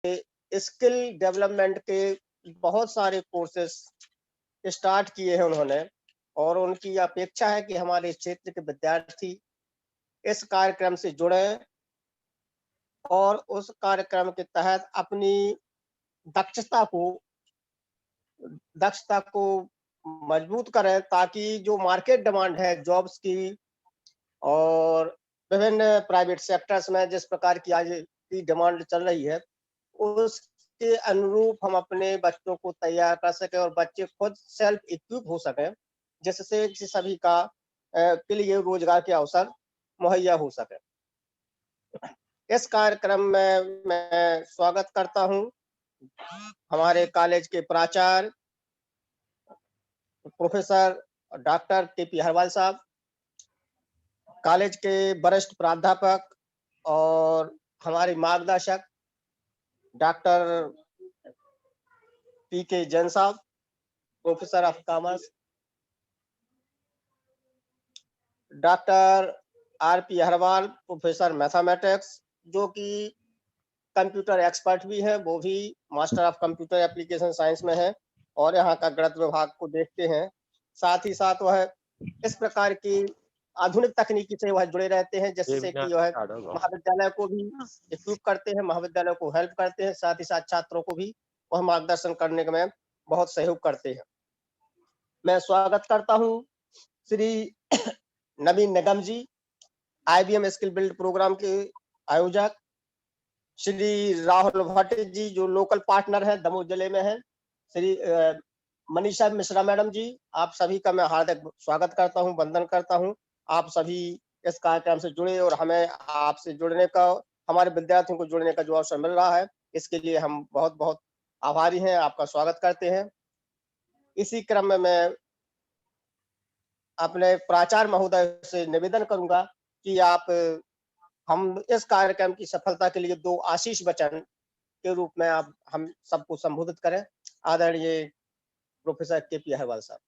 Skill development के बहुत सारे कोर्सेस स्टार्ट किए हैं उन्होंने, और उनकी अपेक्षा है कि हमारे क्षेत्र के विद्यार्थी इस कार्यक्रम से जुड़े और उस कार्यक्रम के तहत अपनी दक्षता को दक्षता को मजबूत करें, ताकि जो मार्केट डिमांड है जॉब्स की और विभिन्न प्राइवेट सेक्टर्स में जिस प्रकार की आज की डिमांड चल रही है, उसके अनुरूप हम अपने बच्चों को तैयार कर सकें और बच्चे खुद सेल्फ इक्विप हो सकें, जिससे सभी का के लिए रोजगार के अवसर मुहैया हो सके। इस कार्यक्रम में मैं स्वागत करता हूं हमारे कॉलेज के प्राचार्य प्रोफेसर डॉक्टर के.पी. हरवाल साहब, कॉलेज के वरिष्ठ प्राध्यापक और हमारे मार्गदर्शक डॉक्टर पी.के. जैन साहब, professor of commerce, doctor R P. Harwal, professor mathematics, जो कि कंप्यूटर एक्सपर्ट भी है, वो भी master of computer application science में है और यहाँ का गणित विभाग को देखते हैं। साथ ही साथ वह इस प्रकार की आधुनिक तकनीकी से वह जुड़े रहते हैं, जिससे कि वह महाविद्यालय को भी इक्विप करते हैं, महाविद्यालय को हेल्प करते हैं, साथ ही साथ छात्रों को भी वह मार्गदर्शन करने में बहुत सहयोग करते हैं। मैं स्वागत करता हूँ श्री नवीन निगम जी, IBM स्किल बिल्ड प्रोग्राम के आयोजक, श्री राहुल भट्ट जी जो लोकल पार्टनर है, दमोह जिले में है, श्री मनीषा मिश्रा मैडम जी, आप सभी का मैं हार्दिक स्वागत करता हूं, वंदन करता हूं। आप सभी इस कार्यक्रम से जुड़े और हमें आपसे जुड़ने का, हमारे विद्यार्थियों को जुड़ने का जो अवसर मिल रहा है, इसके लिए हम बहुत बहुत आभारी हैं, आपका स्वागत करते हैं। इसी क्रम में मैं अपने प्राचार्य महोदय से निवेदन करूंगा कि आप हम इस कार्यक्रम की सफलता के लिए 2 आशीष वचन के रूप में आप हम सबको संबोधित करें। आदरणीय प्रोफेसर के.पी. हरवाल साहब।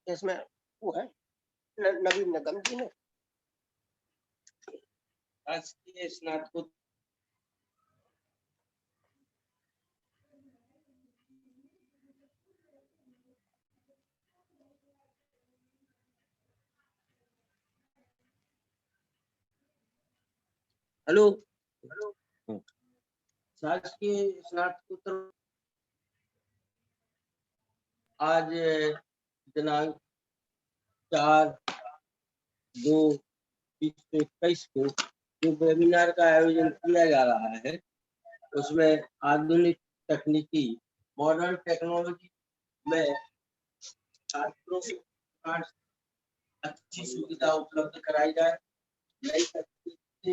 इसमें वो है नवीन निगम जी ने राजकीय स्नातकोत्तर हेलो शासकीय स्नातकोत्तर आज दिनांक 4/2/2021 को जो वेबिनार का आयोजन किया जा रहा है, उसमें आधुनिक तकनीकी मॉडर्न टेक्नोलॉजी में छात्रों को अच्छी सुविधा उपलब्ध कराई जाए, नई तकनीकी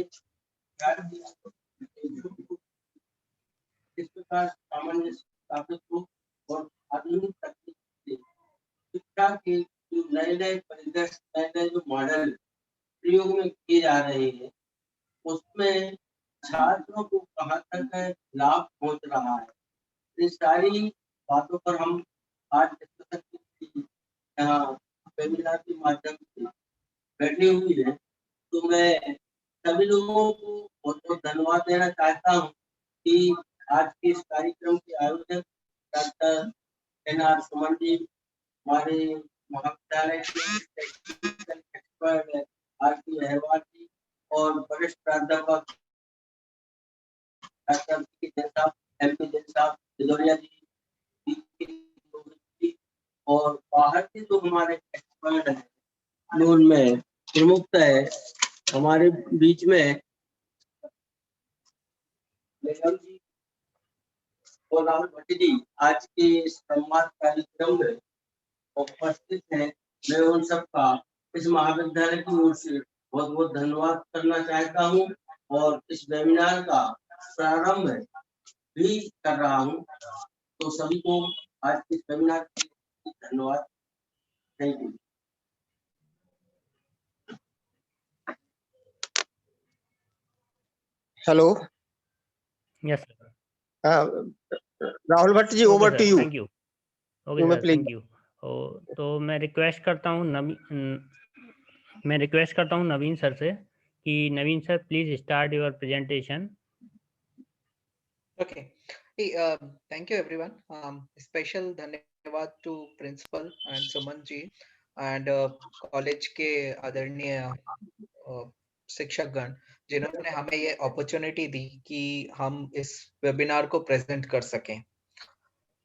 इस प्रकार सामान्य स्थापित हो और आधुनिक तकनीक से शिक्षा के जो नए परिदृश्य, नए जो मॉडल प्रयोग में किए जा रहे हैं, उसमें छात्रों को कहाँ तक लाभ पहुंच रहा है, इन सारी बातों पर हम आज यहाँ वेबिनार के माध्यम से बैठे हुए हैं। तो मैं सभी लोगों को बहुत बहुत धन्यवाद देना चाहता हूँ कि आज के इस कार्यक्रम के आयोजक डॉक्टर एन.आर. सुमन जी, हमारे महाविद्यालय के एक्सपर्ट आर.पी. हरवाल जी और वरिष्ठ प्राध्यापक डॉक्टर पी.के. जैन साहब, एम.पी. जैन साहब, सिदौरिया जी और बाहर के जो हमारे एक्सपर्ट हैं, उनमें प्रमुख है हमारे बीच में निगम जी और राहुल भट्ट जी आज के संवाद कार्यक्रम में उपस्थित हैं। मैं उन सबका इस महाविद्यालय की ओर से बहुत बहुत धन्यवाद करना चाहता हूँ और इस वेबिनार का प्रारंभ भी कर रहा हूँ। तो सभी को आज के वेबिनार के लिए धन्यवाद। Thank you. Hello, yes Rahul Bhatt ji, over to you. Thank you. Okay sir, thank you. तो मैं रिक्वेस्ट करता हूँ मैं रिक्वेस्ट करता हूँ नवीन सर से कि Naveen sir please start your presentation. Okay. Hey, thank you everyone. Special धन्यवाद to principal and Suman ji and college के आदरणीय शिक्षकगण जिन्होंने हमें ये अपॉर्चुनिटी दी कि हम इस वेबिनार को प्रेजेंट कर सकें।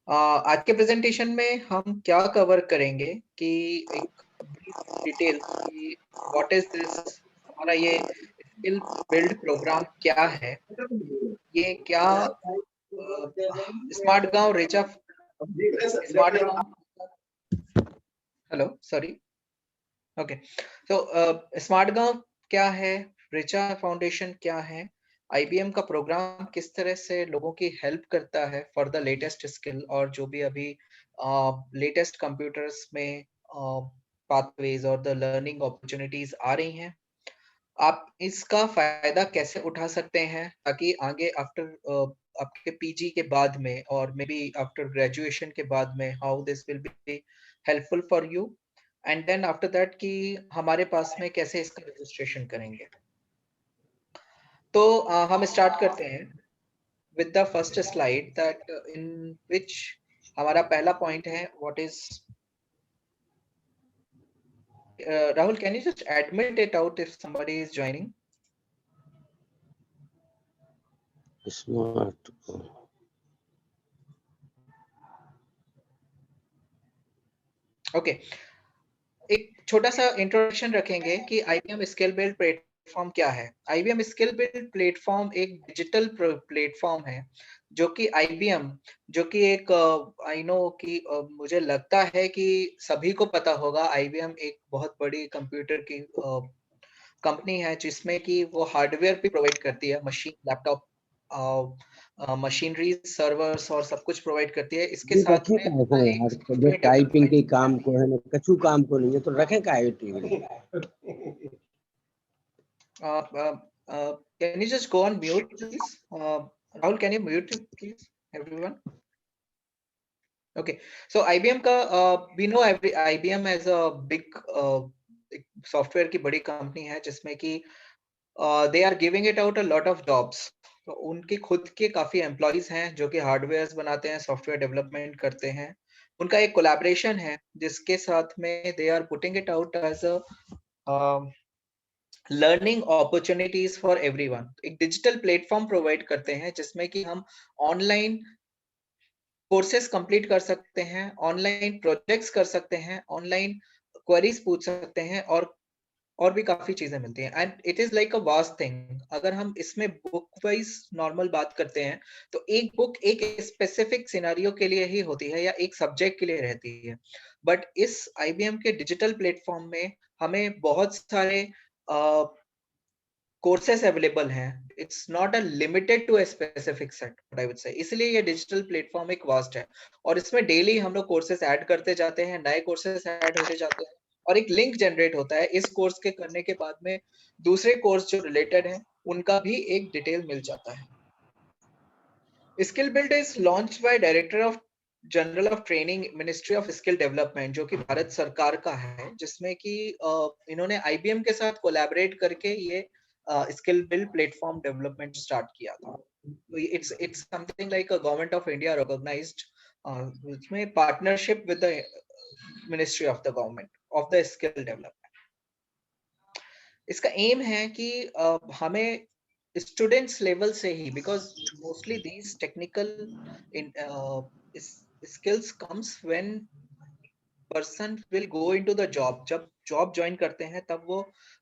आज के प्रेजेंटेशन में हम क्या कवर करेंगे कि एक डिटेल कि व्हाट इज दिस, हमारा ये स्किल बिल्ड प्रोग्राम क्या है, ये क्या स्मार्ट गांव Richa smart hello sorry okay तो स्मार्ट गांव क्या है, रिचा फाउंडेशन क्या है, आईबीएम का प्रोग्राम किस तरह से लोगों की हेल्प करता है फॉर द लेटेस्ट स्किल और जो भी अभी लेटेस्ट कंप्यूटर्स में पाथवेज और द लर्निंग अपॉर्चुनिटीज आ रही हैं, आप इसका फायदा कैसे उठा सकते हैं ताकि आगे आफ्टर आपके पीजी के बाद में और मे बी आफ्टर ग्रेजुएशन के बाद में how this will be helpful for you and then after that कि हमारे पास में कैसे इसका रजिस्ट्रेशन करेंगे। तो हम स्टार्ट करते हैं with the first slide that in which हमारा पहला पॉइंट है what is Rahul, can you just admit it out if somebody is joining? Smart. Okay. एक छोटा सा इंट्रोडक्शन रखेंगे कि आईबीएम स्किल बिल्ड प्लेटफॉर्म क्या है। आईबीएम स्किल बिल्ड प्लेटफॉर्म एक डिजिटल प्लेटफॉर्म है जो कि आईबीएम, जो कि एक आई नो कि मुझे लगता है कि सभी को पता होगा आईबीएम एक बहुत बड़ी कंप्यूटर की कंपनी है जिसमें कि वो हार्डवेयर भी प्रोवाइड करती है, मशीन, लैपटॉप, मशीनरी, सर्वर्स और सब कुछ प्रोवाइड करती है। इसके साथ में यार जो टाइपिंग के काम को है ना, कछु काम को नहीं है तो रखे का है TV. Can you just go on mute, please? Rahul, can you mute, please, everyone? Okay. So IBM का we know IBM as a big software की बड़ी कंपनी है जिसमें कि they are giving it out a lot of jobs. तो उनके खुद के काफी एम्प्लॉइज हैं जो कि हार्डवेयर बनाते हैं, सॉफ्टवेयर डेवलपमेंट करते हैं। उनका एक कोलैबोरेशन है जिसके साथ में they are putting it out as a learning opportunities for everyone. एक डिजिटल प्लेटफॉर्म प्रोवाइड करते हैं जिसमें कि हम ऑनलाइन कोर्सेज कंप्लीट कर सकते हैं, ऑनलाइन प्रोजेक्ट्स कर सकते हैं, ऑनलाइन क्वेरीज पूछ सकते हैं और भी काफी चीजें मिलती हैं and it is like a vast thing. अगर हम इसमें बुक वाइज नॉर्मल बात करते हैं तो एक बुक एक स्पेसिफिक सिनेरियो के लिए ही होती है या एक सब्जेक्ट के लिए रहती है, बट इस आईबीएम के डिजिटल प्लेटफॉर्म में हमें बहुत सारे कोर्सेस अवेलेबल हैं। It's not a limited to a specific set, I would say. इसलिए ये डिजिटल प्लेटफॉर्म एक वास्ट है और इसमें डेली हम लोग कोर्सेस ऐड करते जाते हैं, नए कोर्सेस ऐड होते जाते हैं और एक लिंक जनरेट होता है। इस कोर्स के करने के बाद में दूसरे कोर्स जो रिलेटेड हैं उनका भी एक डिटेल मिल जाता है। Skill build is launched by director of general of training, ministry of skill development, जो कि भारत सरकार का है, जिसमें कि इन्होंने आईबीएम के साथ कोलैबोरेट करके ये skill build platform development start किया था। It's something like a government of India recognised उसमें partnership with the ministry of the government of the skill development. इसका एम है कि हमें स्टूडेंट्स लेवल से ही, because mostly these technical skills comes when person will go into the job। जब job join करते हैं तब वो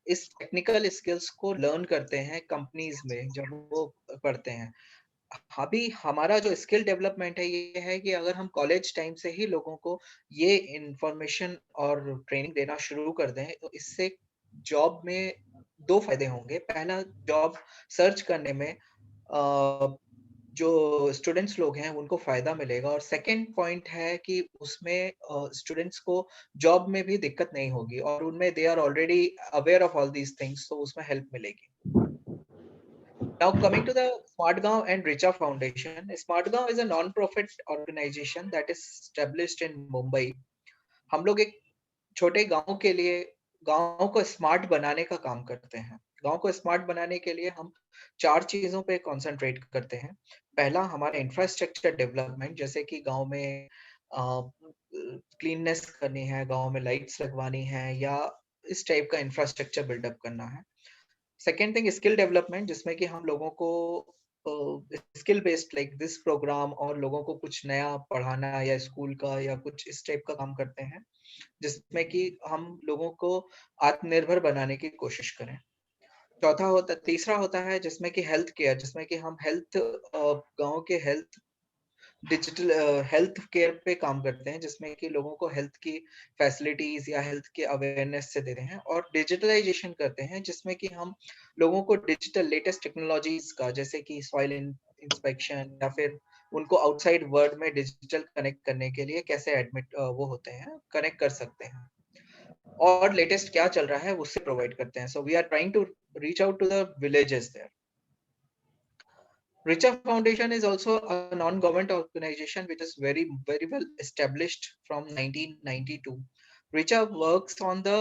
इस टेक्निकल स्किल्स को लर्न करते हैं कंपनीज में जब वो पढ़ते हैं। अभी हमारा जो स्किल डेवलपमेंट है ये है कि अगर हम कॉलेज टाइम से ही लोगों को ये इंफॉर्मेशन और ट्रेनिंग देना शुरू कर दें तो इससे जॉब में दो फायदे होंगे। पहला, जॉब सर्च करने में जो स्टूडेंट्स लोग हैं उनको फायदा मिलेगा और सेकंड पॉइंट है कि उसमें स्टूडेंट्स को जॉब में भी दिक्कत नहीं होगी और उनमें they are already aware of all these things, तो उसमें हेल्प मिलेगी। Now coming to the SmartGaon and Richa Foundation. SmartGaon is a non-profit organization that is established in Mumbai. हम लोग एक छोटे गांव के लिए गांव को स्मार्ट बनाने का काम करते हैं। गांव को स्मार्ट बनाने के लिए हम 4 चीजों पे कंसंट्रेट करते हैं। पहला हमारा इंफ्रास्ट्रक्चर डेवलपमेंट, जैसे कि गांव में क्लीननेस करनी है, गांव में लाइट्स लगवानी है या इस टाइप का इंफ्रास्ट्रक्चर बिल्डअप करना है। सेकेंड थिंग स्किल डेवलपमेंट, जिसमें कि हम लोगों को skill based like this programme और लोगों को कुछ नया पढ़ाना या स्कूल का या कुछ इस टाइप का काम करते हैं, जिसमें कि हम लोगों को आत्मनिर्भर बनाने की कोशिश करें। तीसरा होता है जिसमें कि हेल्थ केयर, जिसमें कि हम गांव के डिजिटल हेल्थ केयर पे काम करते हैं, जिसमें कि लोगों को हेल्थ की फैसिलिटीज या हेल्थ के अवेयरनेस से देते हैं। और डिजिटलाइजेशन करते हैं, जिसमें कि हम लोगों को डिजिटल लेटेस्ट टेक्नोलॉजीज का, जैसे कि सॉइल इंस्पेक्शन या फिर उनको आउटसाइड वर्ल्ड में डिजिटल कनेक्ट करने के लिए कैसे वो होते हैं, कनेक्ट कर सकते हैं और लेटेस्ट क्या चल रहा है उससे प्रोवाइड करते हैं। So we are trying to reach out to the villages there. Richa Foundation is also a non-government organization which is very well established from 1992. Richa works on the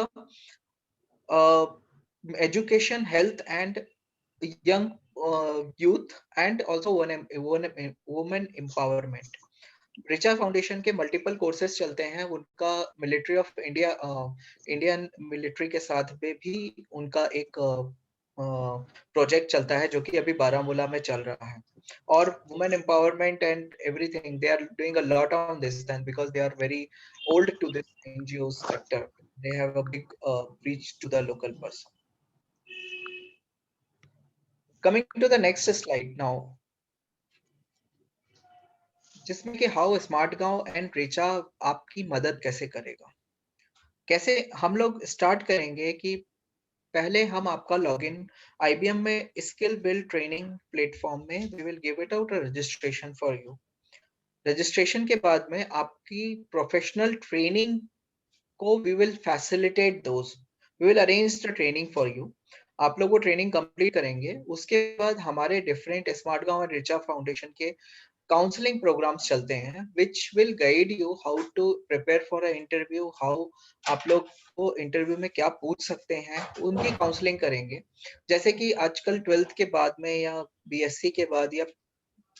uh, education, health, and young youth, and also women empowerment. Richa Foundation के multiple courses चलते हैं। उनका military of India, Indian military के साथ में भी उनका एक प्रोजेक्ट चलता है जो कि अभी बारामूला में चल रहा है। और women empowerment and everything, they are doing a lot on this then because they are very old to this NGO sector, they have a big reach to the local person. Coming to the next slide now, जिसमें कि how smart गांव and Richa आपकी मदद कैसे करेगा। कैसे हम लोग स्टार्ट करेंगे कि पहले हम आपका लॉगिन IBM में स्किल बिल्ड ट्रेनिंग प्लेटफॉर्म में we will give it out a registration for you. Registration के बाद में आपकी प्रोफेशनल ट्रेनिंग को we will facilitate those, we will arrange the training for you. आप लोग वो ट्रेनिंग कंप्लीट करेंगे, उसके बाद हमारे डिफरेंट स्मार्ट गांव एंड रिचा फाउंडेशन के काउंसलिंग प्रोग्राम्स चलते हैं which will guide you how to prepare for an interview, how आप लोग को इंटरव्यू में क्या पूछ सकते हैं, उनकी काउंसलिंग करेंगे। जैसे कि आजकल 12th के बाद में या BSc के बाद या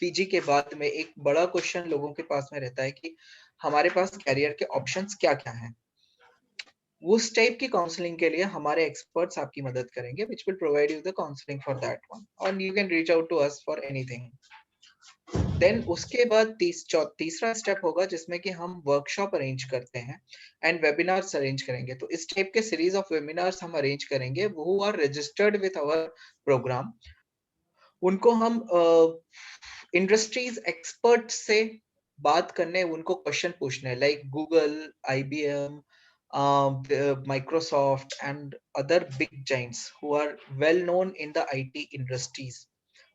PG के बाद में एक बड़ा क्वेश्चन लोगों के पास में रहता है कि हमारे पास कैरियर के ऑप्शंस क्या क्या हैं। उस टाइप की काउंसलिंग के लिए हमारे एक्सपर्ट्स आपकी मदद करेंगे which will provide you the counseling for that one, or you can reach out to us for anything. Then उसके बाद तीसरा स्टेप होगा जिसमें कि हम वर्कशॉप अरेंज करते हैं एंड वेबिनार्स अरेंज करेंगे। तो इस टाइप के सीरीज ऑफ वेबिनार्स हम अरेंज करेंगे, वो are registered with our programme. उनको हम इंडस्ट्रीज एक्सपर्ट से बात करने, उनको क्वेश्चन पूछने like Google, IBM, Microsoft and other big giants who are well known in the IT industries,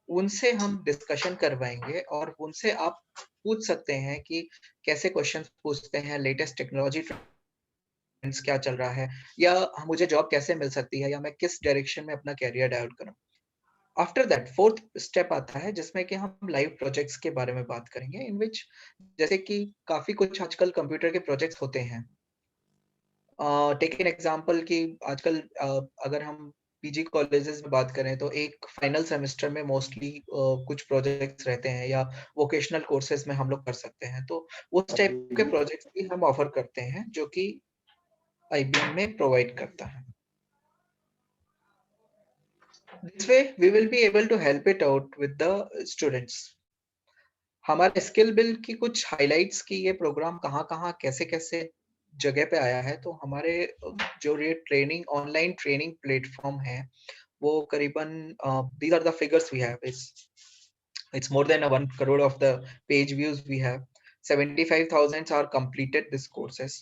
उनसे हम डिस्कशन करवाएंगे और उनसे आप पूछ सकते हैं कि कैसे क्वेश्चन पूछते हैं, लेटेस्ट टेक्नोलॉजी ट्रेंड्स क्या चल रहा है, या मुझे जॉब कैसे मिल सकती है, या मैं किस डायरेक्शन में अपना कैरियर डेवलप करूं। आफ्टर दैट फोर्थ स्टेप आता है जिसमें कि हम लाइव प्रोजेक्ट्स के बारे में बात करेंगे, इन विच जैसे कि काफी कुछ आजकल कंप्यूटर के प्रोजेक्ट्स होते हैं। टेक एन एग्जांपल कि आजकल अगर हम PG कॉलेजेस में बात करें तो एक फाइनल सेमेस्टर में मोस्टली कुछ प्रोजेक्ट्स रहते हैं या वोकेशनल कोर्सेज में हम लोग कर सकते हैं। तो उस टाइप के प्रोजेक्ट्स भी हम ऑफर करते हैं जो कि IBM में प्रोवाइड करता है। This way we will be able to help it out with the students. हमारे स्किल बिल्ड की कुछ हाइलाइट्स की ये प्रोग्राम कहाँ कैसे जगह पे आया है। तो हमारे जो ये ट्रेनिंग ऑनलाइन ट्रेनिंग प्लेटफॉर्म है वो करीबन these are the figures we have, it's more than 1 crore of the page views we have, 75,000 are completed this courses,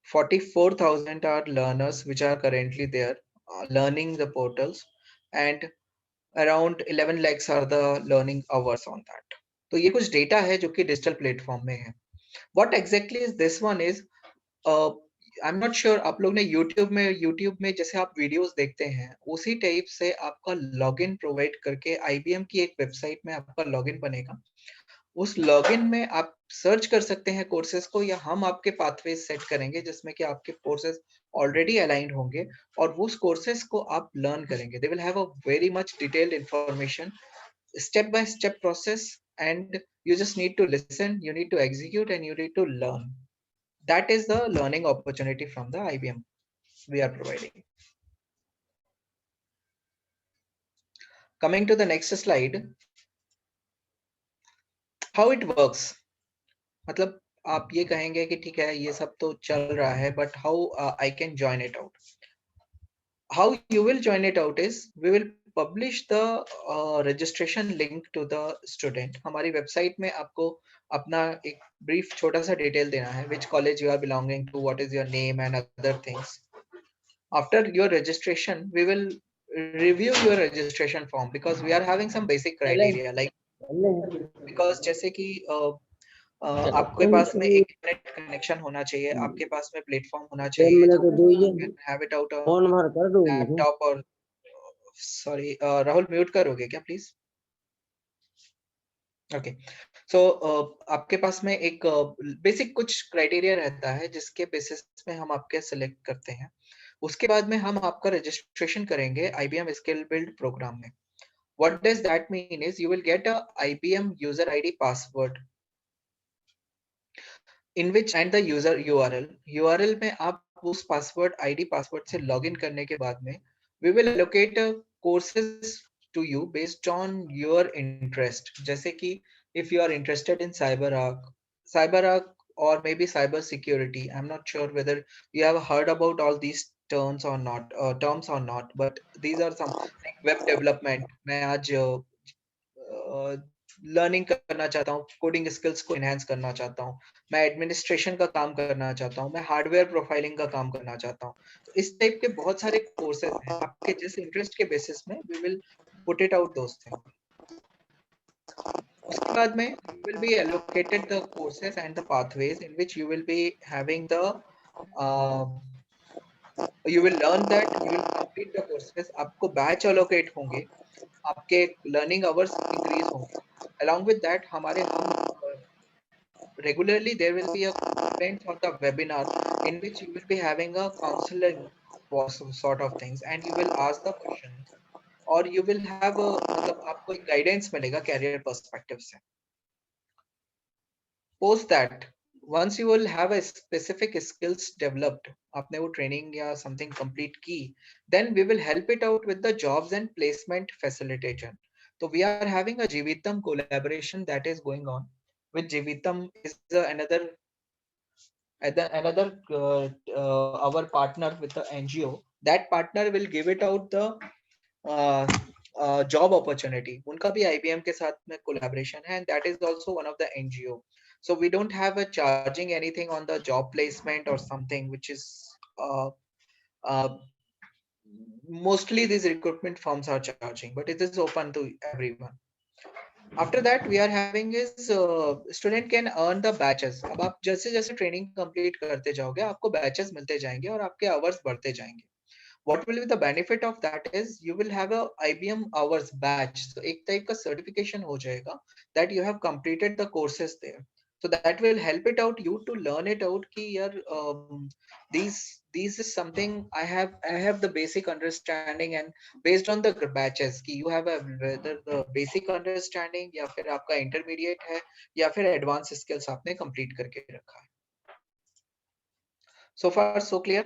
44,000 are learners which are currently there learning the portals, and around 11 lakhs are the learning hours on that. तो ये कुछ data है जो कि digital platform में है। What exactly is this one is I'm not sure आप लोग ने YouTube में जैसे आप वीडियोस देखते हैं उसी टाइप से आपका लॉगिन प्रोवाइड करके IBM की एक वेबसाइट में आपका लॉगिन बनेगा। उस लॉगिन में आप सर्च कर सकते हैं कोर्सेज को, या हम आपके पाथवेज सेट करेंगे जिसमें कि आपके कोर्सेज ऑलरेडी अलाइंड होंगे और उस कोर्सेज को आप लर्न करेंगे. They will have a very much detailed information, step by step process, and you just need to listen, you need to execute, and you need to learn. That is the learning opportunity from the IBM we are providing. Coming to the next slide, how it works. मतलब आप ये कहेंगे कि ठीक है ये सब तो चल रहा है, but how I can join it out. How you will join it out is we will publish the registration link to the student. हमारी वेबसाइट में आपको अपना एक brief छोटा सा डिटेल देना है, which college you are belonging to, what is your name and other things. After your registration, we will review your registration form because we are having some basic criteria like because जैसे कि आपके पास में एक internet connection होना चाहिए, आपके पास में platform होना चाहिए, have it out फोन भर कर दो लैपटॉप और सॉरी राहुल म्यूट करोगे क्या प्लीज? ओके, सो आपके पास में एक बेसिक कुछ क्राइटेरिया रहता है जिसके बेसिस में हम आपके सिलेक्ट करते हैं. उसके बाद में हम आपका रजिस्ट्रेशन करेंगे IBM स्किल बिल्ड प्रोग्राम में. What does that mean is you will get a IBM user ID password in which and the user URL में आप उस पासवर्ड ID पासवर्ड से लॉगिन करने के बाद में we will allocate courses to you based on your interest. जैसे कि if you are interested in CyberArk or maybe cyber security, I'm not sure whether you have heard about all these terms or not, but these are some like web development. मैं आज learning करना चाहता हूँ, coding skills को enhance करना चाहता हूँ, मैं एडमिनिस्ट्रेशन का काम करना चाहता हूँ, मैं हार्डवेयर प्रोफाइलिंग का काम करना चाहता हूँ. तो इस टाइप के बहुत सारे कोर्सेज हैं, आपके जिस इंटरेस्ट के बेसिस में we will put it out those things. उसके बाद में you will be allocated the courses and the pathways in which you will be having the you will learn that, you will complete the courses. आपको batch allocate होंगे, आपके learning hours increase होंगे. Along with that, हमारे regularly there will be a content or the webinar in which you will be having a counseling sort of things and you will ask the questions or you will have a मतलब आपको एक guidance मिलेगा career perspective से. Post that, once you will have a specific skills developed, आपने वो training या something complete की, then we will help it out with the jobs and placement facilitation. So we are having a Jeevitam collaboration that is going on. With Jeevitam is another our partner with the NGO. That partner will give it out the job opportunity. उनका भी IBM के साथ में collaboration है, and that is also one of the NGO. So we don't have a charging anything on the job placement or something, which is mostly these recruitment firms are charging, but it is open to everyone. After that, we are having is student can earn the batches. अब आप जैसे जैसे training complete करते जाओगे, आपको batches मिलते जाएंगे और आपके आवर्स बढ़ते जाएंगे. What will be the benefit of that is you will have a IBM hours batch. So एक टाइप का certification हो जाएगा that you have completed the courses there. So that will help it out you to learn it out कि यार these is something I have the basic understanding and based on the batches कि you have a whether the basic understanding या फिर आपका intermediate है या फिर advanced skills आपने complete करके रखा है. So far so clear.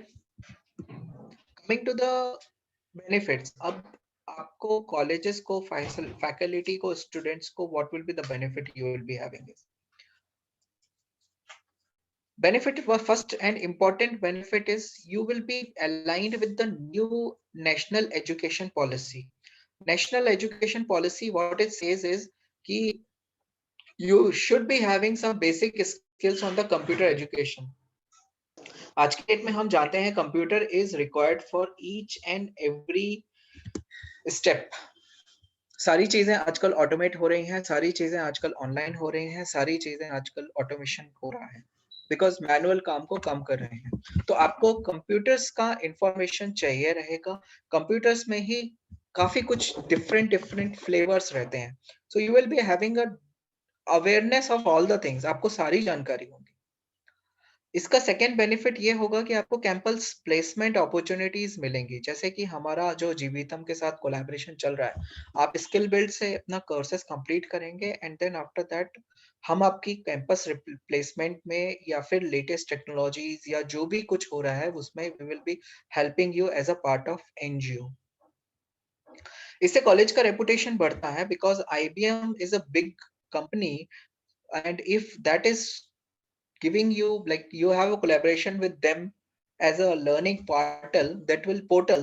Coming to the benefits, अब आपको colleges को faculty को students को what will be the benefit you will be having is benefit. First and important benefit is you will be aligned with the new national education policy. National education policy, what it says is कि you should be having some basic skills on the computer education. आज के date में हम जानते हैं computer is required for each and every step. सारी चीजें आजकल ऑटोमेट हो रही हैं, सारी चीजें आजकल ऑनलाइन हो रही हैं, सारी चीजें आजकल ऑटोमेशन हो रहा है बिकॉज मैनुअल काम को कम कर रहे हैं. तो आपको कंप्यूटर्स का इंफॉर्मेशन चाहिए रहेगा. कंप्यूटर्स में ही काफी कुछ डिफरेंट फ्लेवर्स रहते हैं. So you will be having a awareness of all the things, आपको सारी जानकारी होगी। इसका सेकेंड बेनिफिट ये होगा कि आपको कैंपस प्लेसमेंट अपॉर्चुनिटीज मिलेंगी, जैसे कि हमारा जो जीवितम के साथ कोलैबोरेशन चल रहा है, आप स्किल बिल्ड से अपना कोर्सेज कंप्लीट करेंगे एंड देन आफ्टर दैट हम आपकी कैंपस प्लेसमेंट में या फिर लेटेस्ट टेक्नोलॉजीज या जो भी कुछ हो रहा है उसमें we will be helping you as a part of NGO. इससे कॉलेज का रेपुटेशन बढ़ता है because IBM is a big company and if that is giving you, like you have a collaboration with them as a learning portal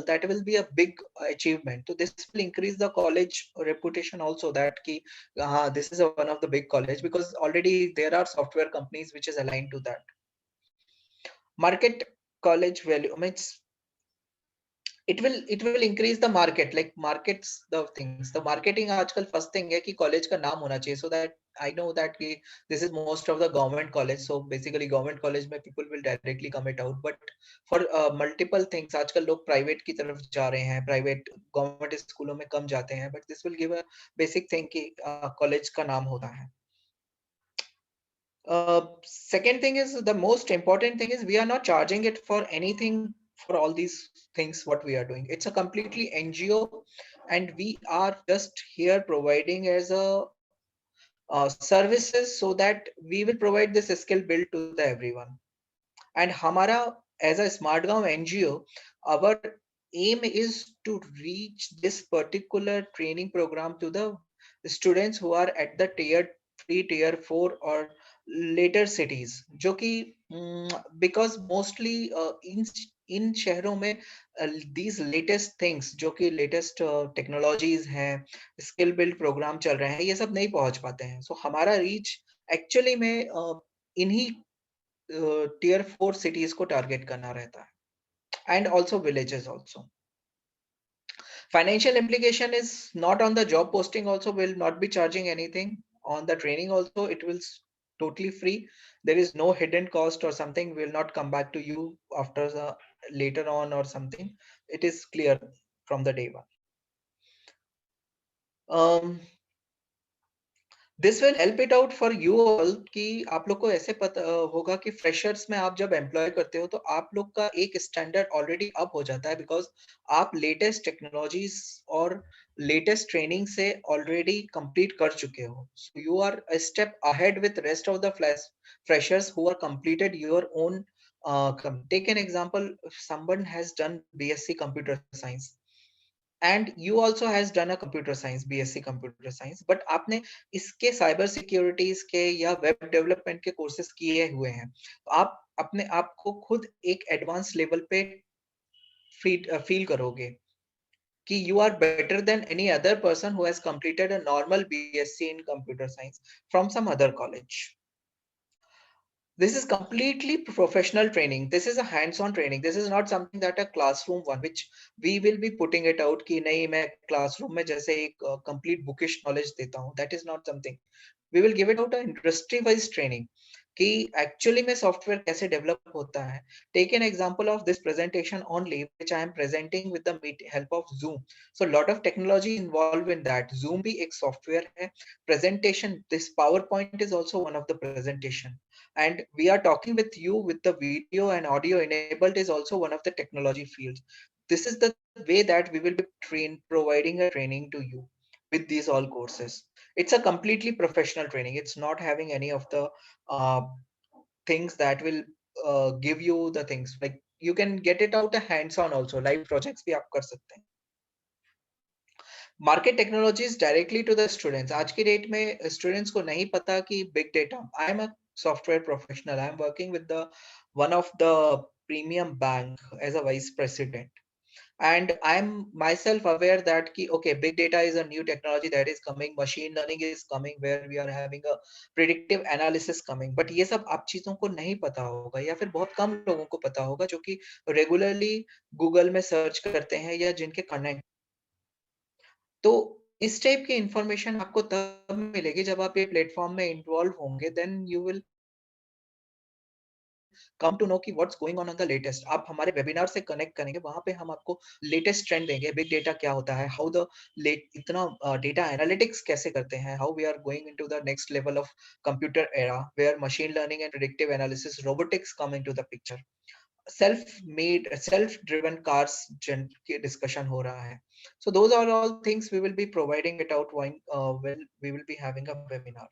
that will be a big achievement. So this will increase the college reputation also, that ki this is one of the big college, because already there are software companies which is aligned to that. Market college value means it will increase the market, like markets the things, the marketing आजकल first thing है कि college का नाम होना चाहिए, so that I know that कि this is most of the government college, so basically government college में people will directly come it out, but for multiple things आजकल लोग private की तरफ जा रहे हैं, private government स्कूलों में कम जाते हैं, but this will give a basic thing कि college का नाम होता है। Second thing is, the most important thing is we are not charging it for anything for all these things what we are doing. It's a completely NGO and we are just here providing as a services, so that we will provide this skill build to the everyone. And Hamara as a SmartGaon NGO, our aim is to reach this particular training program to the students who are at the tier 3, tier 4 or later cities, जो कि because mostly in शहरों में these latest things, जो कि latest technologies हैं, skill build program चल रहे हैं, ये सब नहीं पहुंच पाते हैं। So हमारा reach actually में इन्हीं tier 4 cities को target करना रहता है, and also villages also. Financial implication is not on the job posting also, will not be charging anything. On the training also, it will totally free. There is no hidden cost or something will not come back to you after the later on or something. It is clear from the day one. This will help it out for you all कि आप लोग को ऐसे पता होगा कि freshers में आप जब एम्प्लॉय करते हो तो आप लोग का एक स्टैंडर्ड ऑलरेडी अप हो जाता है, बिकॉज आप लेटेस्ट टेक्नोलॉजीज और लेटेस्ट ट्रेनिंग से ऑलरेडी कंप्लीट कर चुके हो. So you are a step ahead with rest of the freshers who are completed your own take an example, if someone has done BSc computer science and you also has done a computer science, BSc computer science, but आपने इसके cyber securities के या web development के courses किए हुए हैं, तो आप अपने आप को खुद एक advanced level पे feel करोगे कि you are better than any other person who has completed a normal BSc in computer science from some other college. This is completely professional training. This is a hands-on training. This is not something that a classroom one, which we will be putting it out कि नहीं मैं classroom में जैसे एक complete bookish knowledge देता हूँ. That is not something. We will give it out a industry-wise training कि actually में software कैसे develop होता है. Take an example of this presentation only, which I am presenting with the help of Zoom. So lot of technology involved in that. Zoom भी एक software है. Presentation, this PowerPoint is also one of the presentation. And we are talking with you with the video and audio enabled is also one of the technology fields. This is the way that we will be providing a training to you with these all courses. It's a completely professional training. It's not having any of the things that will give you the things, like you can get it out a hands-on also, live projects bhi aap kar sakte hain. Market technologies directly to the students. आज की date में students को नहीं पता कि big data. I am a software professional. I am working with the one of the premium bank as a vice president, and I'm myself aware that ki, okay, big data is a new technology that is coming, machine learning is coming, where we are having a predictive analysis coming, but ये सब आप चीजों को नहीं पता होगा या फिर बहुत कम लोगों को पता होगा जो कि रेगुलरली गूगल में सर्च करते हैं या जिनके कनेक्ट. तो इस टाइप की इंफॉर्मेशन आपको तब मिलेगी जब आप ये प्लेटफॉर्म में इन्वॉल्व होंगे, then you will come to know कि what's going on the latest. आप हमारे webinar से connect करेंगे, वहाँ पे हम आपको latest trend देंगे, big data क्या होता है, how the इतना data analytics कैसे करते हैं, how we are going into the next level of computer era where machine learning and predictive analysis, robotics come into the picture. self driven cars की discussion हो रहा है. So those are all things we will be providing it out when we will be having a webinar.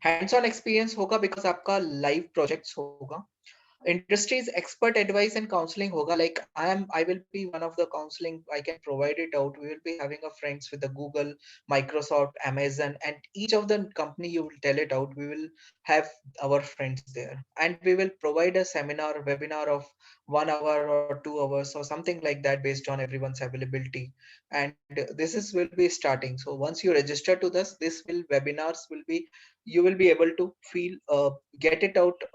Hands on experience होगा because आपका live projects होगा. Industries expert advice and counseling hoga, like I will be one of the counseling, I can provide it out. We will be having a friends with the Google, Microsoft, Amazon, and each of the company you will tell it out, we will have our friends there, and we will provide a seminar webinar of 1 hour or 2 hours or something like that based on everyone's availability. And this is will be starting. So once you register to this will webinars will be, you will be able to feel get it out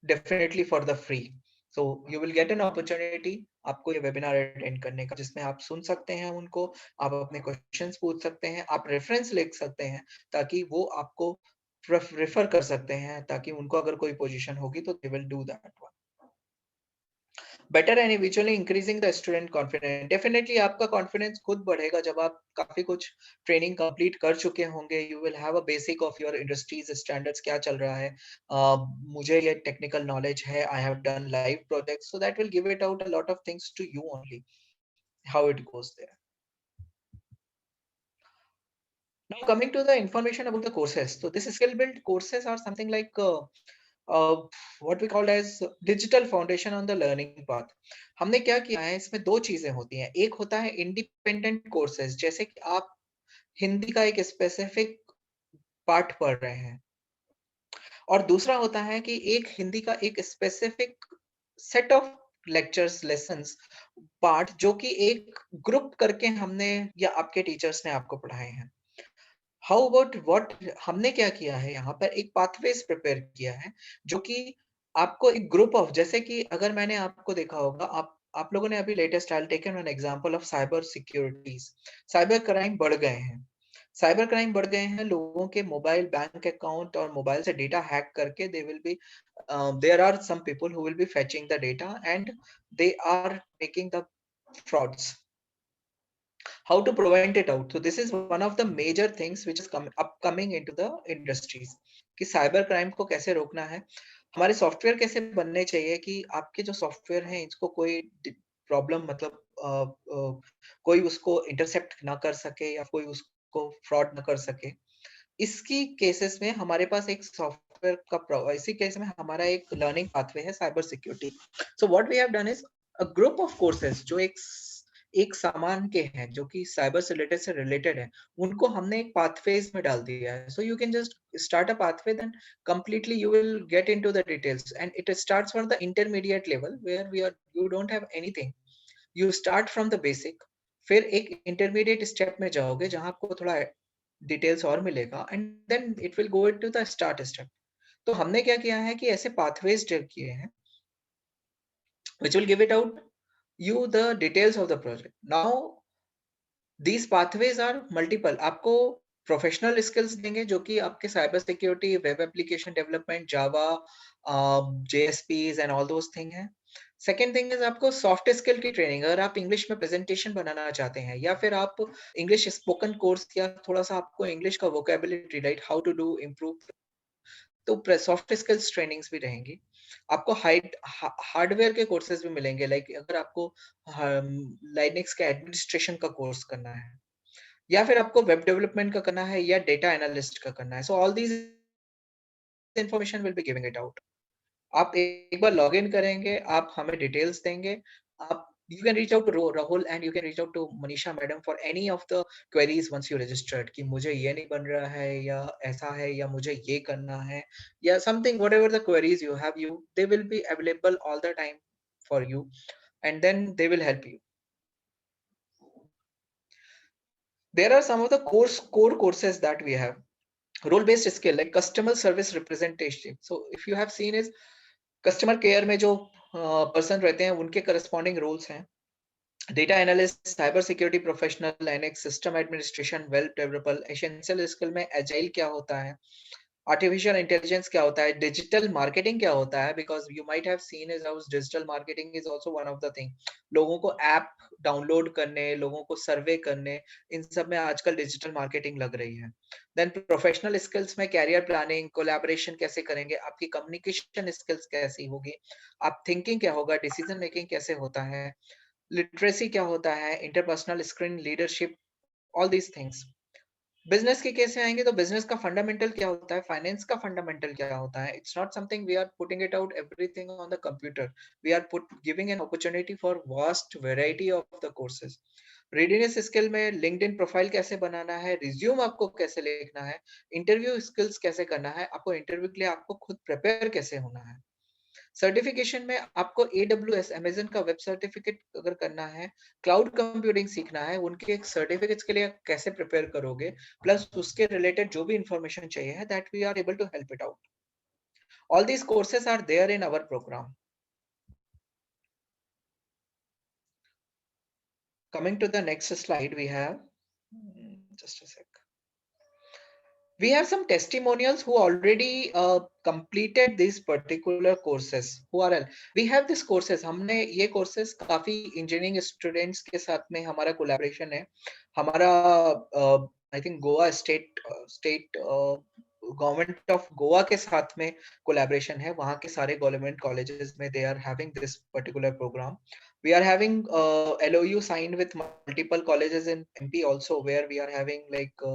definitely for the free. So you will get an opportunity आपको ये webinar attend करने का, जिसमें आप सुन सकते हैं उनको, आप अपने questions पूछ सकते हैं, आप reference लिख सकते हैं ताकि वो आपको refer कर सकते हैं, ताकि उनको अगर कोई position होगी तो they will do that one. Better and eventually increasing the student confidence. Definitely आपका कॉन्फिडेंस खुद बढ़ेगा जब आप काफी कुछ ट्रेनिंग कंप्लीट कर चुके होंगे. You will have a basic of your industries standards, क्या चल रहा है, मुझे ये टेक्निकल नॉलेज है, I have done live projects, so that will give it out a lot of things to you only, how it goes there. Now coming to the information about the courses. So this skill build courses are something like what we call as digital foundation on the learning path. हमने क्या किया है, इसमें दो चीजें होती हैं. एक होता है इंडिपेंडेंट कोर्सेज, जैसे कि आप हिंदी का एक स्पेसिफिक पार्ट पढ़ रहे हैं, और दूसरा होता है कि एक हिंदी का एक specific set of lectures lessons part, जो कि एक ग्रुप करके हमने या आपके टीचर्स ने आपको पढ़ाए हैं. हाउ अबाउट व्हाट हमने क्या किया है, यहाँ पर एक पाथवेज प्रिपेयर किया है, जो कि आपको एक ग्रुप ऑफ, जैसे कि अगर मैंने आपको देखा होगा, आप लोगों ने अभी latest I taken an example of cyber securities. Cyber crime बढ़ गए हैं, साइबर क्राइम बढ़ गए हैं, लोगों के मोबाइल बैंक अकाउंट और मोबाइल से डेटा हैक करके they will be there are some people who will be fetching the data and they are making the frauds. How to prevent it out? So this is one of the major things which is upcoming into the industries, कि cyber crime को कैसे रोकना है, हमारे software कैसे बनने चाहिए कि आपके जो सॉफ्टवेयर हैं इसको कोई प्रॉब्लम, मतलब कोई उसको इंटरसेप्ट ना कर सके या कोई उसको फ्रॉड ना कर सके. इसकी केसेस में हमारे पास एक सॉफ्टवेयर का, इसी केस में हमारा एक लर्निंग पाथवे है cyber security. So what we have done is a group of courses जो एक सामान के हैं, जो कि साइबर से रिलेटेड है, उनको हमने एक पाथवेज में डाल दिया है. So you can just start a pathway, then completely you will get into the details, and it starts from the intermediate level where we are, you don't have anything, you start from the basic, फिर एक intermediate step में जाओगे जहां आपको थोड़ा details और मिलेगा, and then it will go into the start step. तो हमने क्या किया है कि ऐसे पाथवेज किए हैं which will give it out you the details of the project. Now these pathways are multiple. आपको प्रोफेशनल स्किल्स देंगे जो कि आपके cyber security, web application development, Java, JSPs and all those thing है. सेकेंड थिंग इज आपको soft skill की training, अगर आप इंग्लिश में प्रेजेंटेशन बनाना चाहते हैं, या फिर आप इंग्लिश स्पोकन कोर्स, या थोड़ा सा आपको इंग्लिश का vocabulary, right, how to do improve, तो सॉफ्ट स्किल्स ट्रेनिंग्स भी रहेंगी. आपको हार्डवेयर के कोर्सेज भी मिलेंगे, लाइक अगर आपको लाइनक्स का एडमिनिस्ट्रेशन का कोर्स करना है, या फिर आपको वेब डेवलपमेंट का करना है, या डेटा एनालिस्ट का करना है. So all these information will be giving it out. आप एक बार लॉग इन करेंगे, आप हमें डिटेल्स देंगे, आप you can reach out to Rahul and you can reach out to Manisha madam for any of the queries once you registered, कि मुझे ये नहीं बन रहा है, या ऐसा है, या मुझे ये करना है, या something, whatever the queries you have, they will be available all the time for you, and then they will help you. There are some of the core courses that we have. Role based skill like customer service representation. So if you have seen is customer care में जो person रहते हैं उनके corresponding roles हैं, data analyst, cyber security professional, Linux system administration, web developer. Essential skill में agile क्या होता है, आर्टिफिशियल इंटेलिजेंस क्या होता है, डिजिटल मार्केटिंग क्या होता है, because you might have seen is how digital marketing is also one of the thing. लोगों को ऐप डाउनलोड करने, लोगों को सर्वे करने, इन सब में आजकल डिजिटल मार्केटिंग लग रही है। देन प्रोफेशनल स्किल्स में कैरियर प्लानिंग, कोलैबोरेशन कैसे करेंगे, आपकी कम्युनिकेशन स्किल्स कैसी होगी, आप थिंकिंग क्या होगा, डिसीजन मेकिंग कैसे होता है, लिटरेसी क्या होता है, interpersonal screen leadership, all these things. Business के केस में आएंगे तो बिजनेस का फंडामेंटल क्या होता है, फाइनेंस का फंडामेंटल क्या होता है। It's not something we are putting it out everything on the computer, we are giving an opportunity for vast variety of the courses. Readiness skill में लिंक्डइन प्रोफाइल कैसे बनाना है, रिज्यूम आपको कैसे लिखना है, इंटरव्यू स्किल्स कैसे करना है, आपको इंटरव्यू के लिए आपको खुद प्रिपेयर कैसे होना है। सर्टिफिकेशन में आपको AWS अमेज़न का वेब सर्टिफिकेट अगर करना है, क्लाउड कंप्यूटिंग सीखना है, उनके सर्टिफिकेट्स के लिए कैसे प्रिपेयर करोगे, प्लस उसके रिलेटेड जो भी इंफॉर्मेशन चाहिए है, that we are able to help it out. All these courses are there in our programme. Coming to the next slide, we have just a sec. We have some testimonials who already completed these particular courses. Who are we have these courses, हमने ये courses काफी engineering students के साथ में हमारा collaboration है। हमारा I think Goa state government of Goa के साथ में कोलैबोरेशन है। वहाँ के सारे गवर्नमेंट कॉलेजेस में they are having this particular programme. We are having LOU signed with multiple colleges in MP also, where we are having like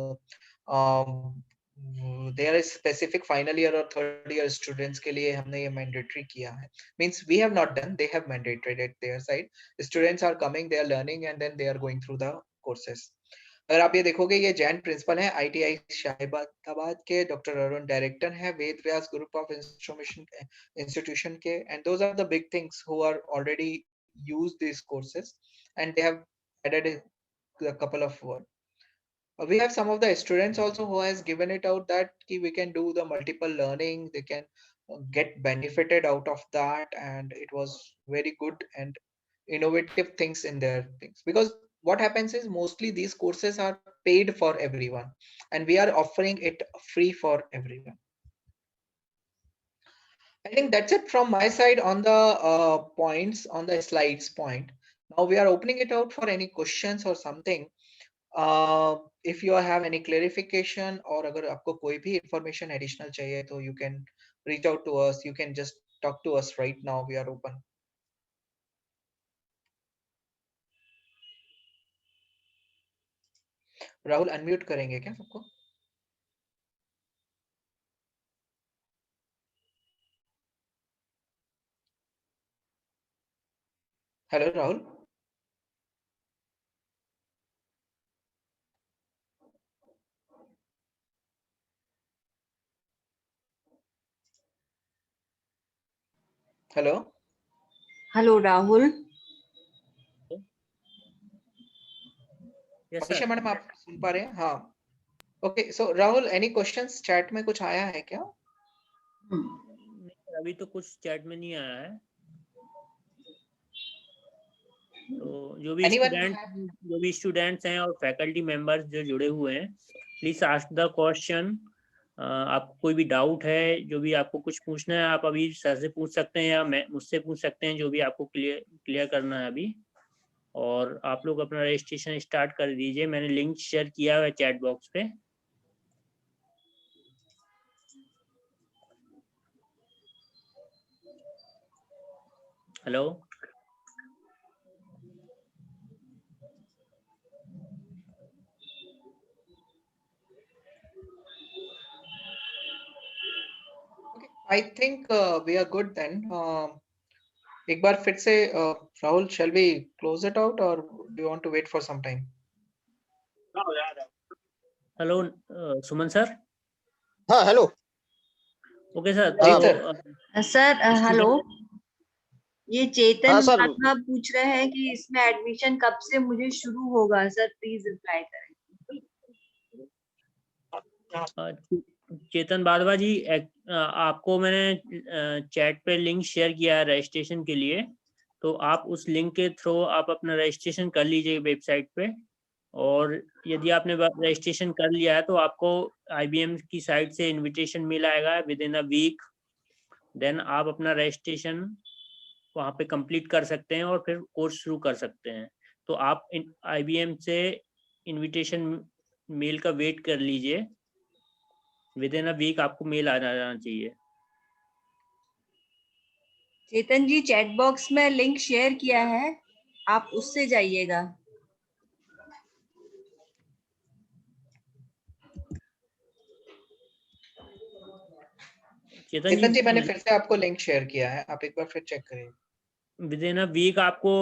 there is specific final year or third year students के लिए हमने ये mandatory किया है। Means we have not done, they have mandated at their side. The students are coming, they are learning, and then they are going through the courses. अगर आप ये देखोगे, ये जॉइंट प्रिंसिपल है ITI शाहीबाद के, डॉक्टर अरुण डायरेक्टर है Ved Vyas group of instrumentation institution के, and those are the big things who are already use this courses and they have added a couple of words. We have some of the students also who has given it out that we can do the multiple learning, they can get benefited out of that, and it was very good and innovative things in their things. Because what happens is mostly these courses are paid for everyone and we are offering it free for everyone. I think that's it from my side on the points on the slides point. Now we are opening it out for any questions or something. If you have any clarification or अगर आपको कोई भी information additional चाहिए तो you can reach out to us, you can just talk to us right now, we are open. Rahul unmute करेंगे क्या सबको? Hello Rahul. Hello hello Rahul. Yes Abhishek sir. Madam आप सुन पा रहे हैं? हाँ okay. So Rahul any questions chat में कुछ आया है क्या? अभी तो कुछ चैट में नहीं आया है। तो जो भी स्टूडेंट्स हैं और फैकल्टी मेंबर्स जो जुड़े हुए हैं, प्लीज आस्क द क्वेश्चन। आपको कोई भी डाउट है, जो भी आपको कुछ पूछना है, आप अभी सर से पूछ सकते हैं या मुझसे पूछ सकते हैं, जो भी आपको क्लियर करना है अभी। और आप लोग अपना रजिस्ट्रेशन स्टार्ट कर दीजिए। मैंने लिंक शेयर किया हुआ है चैट बॉक्स पे। Hello I think we are good then. एक बार फिर से Rahul, shall we close it out or do you want to wait for some time? Hello Suman sir. हाँ हेलो। Okay sir. तो sir hello, ये चेतन हाँ, sir. Rathwa पूछ रहे हैं कि इसमें एडमिशन कब से मुझे शुरू होगा। सर प्लीज रिप्लाई करें। चेतन बादवा जी, आपको मैंने चैट पे लिंक शेयर किया है रजिस्ट्रेशन के लिए, तो आप उस लिंक के थ्रू आप अपना रजिस्ट्रेशन कर लीजिए वेबसाइट पे। और यदि आपने रजिस्ट्रेशन कर लिया है तो आपको IBM की साइट से इनविटेशन मिल आएगा विद इन अ वीक। देन आप अपना रजिस्ट्रेशन वहाँ पे कंप्लीट कर सकते हैं और फिर कोर्स शुरू कर सकते हैं। तो आप IBM से इनविटेशन मेल का वेट कर लीजिए, विद इन अ वीक आपको मेल आ जाना चाहिए। चेतन जी, चैट बॉक्स में लिंक शेयर किया है, आप उससे जाइएगा। चेतन जी, मैंने फिर से आपको लिंक शेयर किया है, आप एक बार फिर चेक करिए। विद इन अ वीक आपको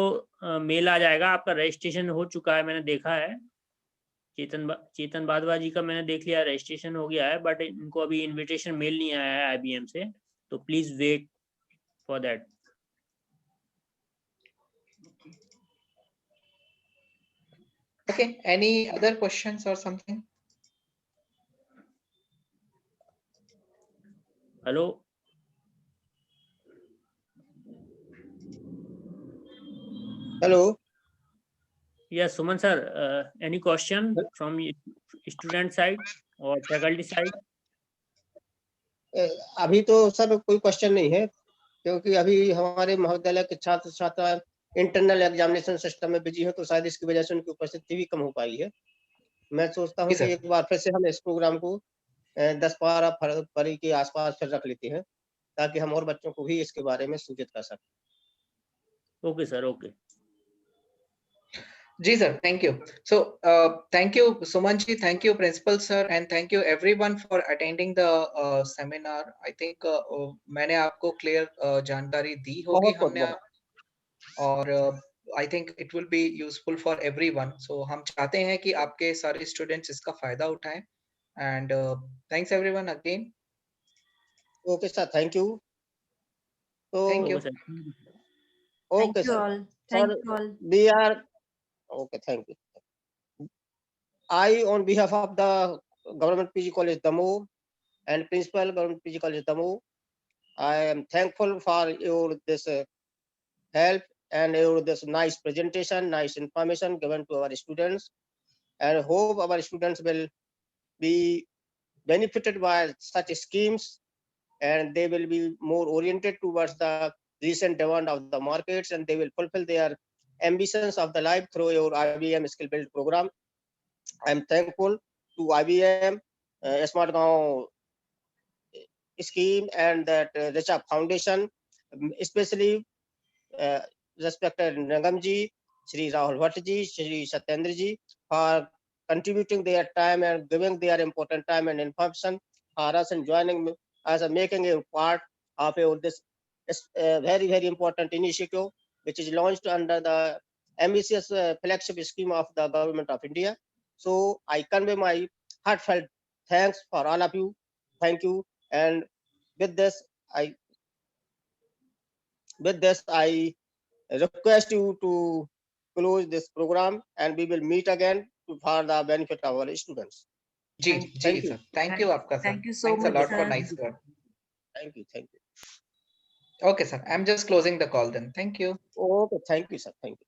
मेल आ जाएगा। आपका रजिस्ट्रेशन हो चुका है, मैंने देखा है। चेतन बादवा जी का मैंने देख लिया, रजिस्ट्रेशन हो गया है, बट इनको अभी इनविटेशन मेल नहीं आया है IBM से, तो please wait for that. Okay, any other questions or something? Hello, hello, yes Suman sir, any question from student side or faculty side? अभी तो सर कोई क्वेश्चन नहीं है, क्योंकि अभी हमारे महाविद्यालय के छात्र छात्रा इंटरनल एग्जामिनेशन सिस्टम में बिजी है, तो शायद इसकी वजह से उनकी उपस्थिति भी कम हो पाई है। मैं सोचता हूँ जी सर। कि एक बार फिर से हम इस प्रोग्राम को 10-12 फरवरी के आसपास फिर रख लेते हैं, ताकि हम और बच्चों को भी इसके बारे में सूचित कर सकें। Okay sir, okay. जी sir, thank you. So thank you Suman ji, thank you principal sir, and thank you everyone for attending the seminar. I think मैंने आपको clear जानकारी दी होगी बहुत हमने, और I think it will be useful for everyone. So हम चाहते हैं कि आपके सारे students इसका फायदा उठाएं, and thanks everyone again. Okay sir, thank you. तो Thank you. Okay Thank you sir, all. Thank you all. we are okay, thank you. I, on behalf of the Government PG College Damoh and Principal Government PG College Damoh, I am thankful for your this help and your this nice presentation, nice information given to our students, and hope our students will be benefited by such schemes, and they will be more oriented towards the recent demand of the markets, and they will fulfill their ambitions of the life through your IBM skill build program. I am thankful to IBM, Smart Gaon scheme, and that Richa Foundation, especially respected Nagam ji, Shri Rahul Bhatt ji, Shri Satyendra ji, for contributing their time and giving their important time and information for us, and joining us and making a part of this very, very important initiative, which is launched under the ambitious flagship scheme of the Government of India. So I convey my heartfelt thanks for all of you. Thank you. And with this, I request you to close this program, and we will meet again for the benefit of our students. जी Thank you. sir, thank you आपका sir. Thank you so Thanks a much, lot for sir. nice word. Thank you. Thank you. Okay sir, I'm just closing the call then. Thank you. Okay. Thank you, sir. Thank you.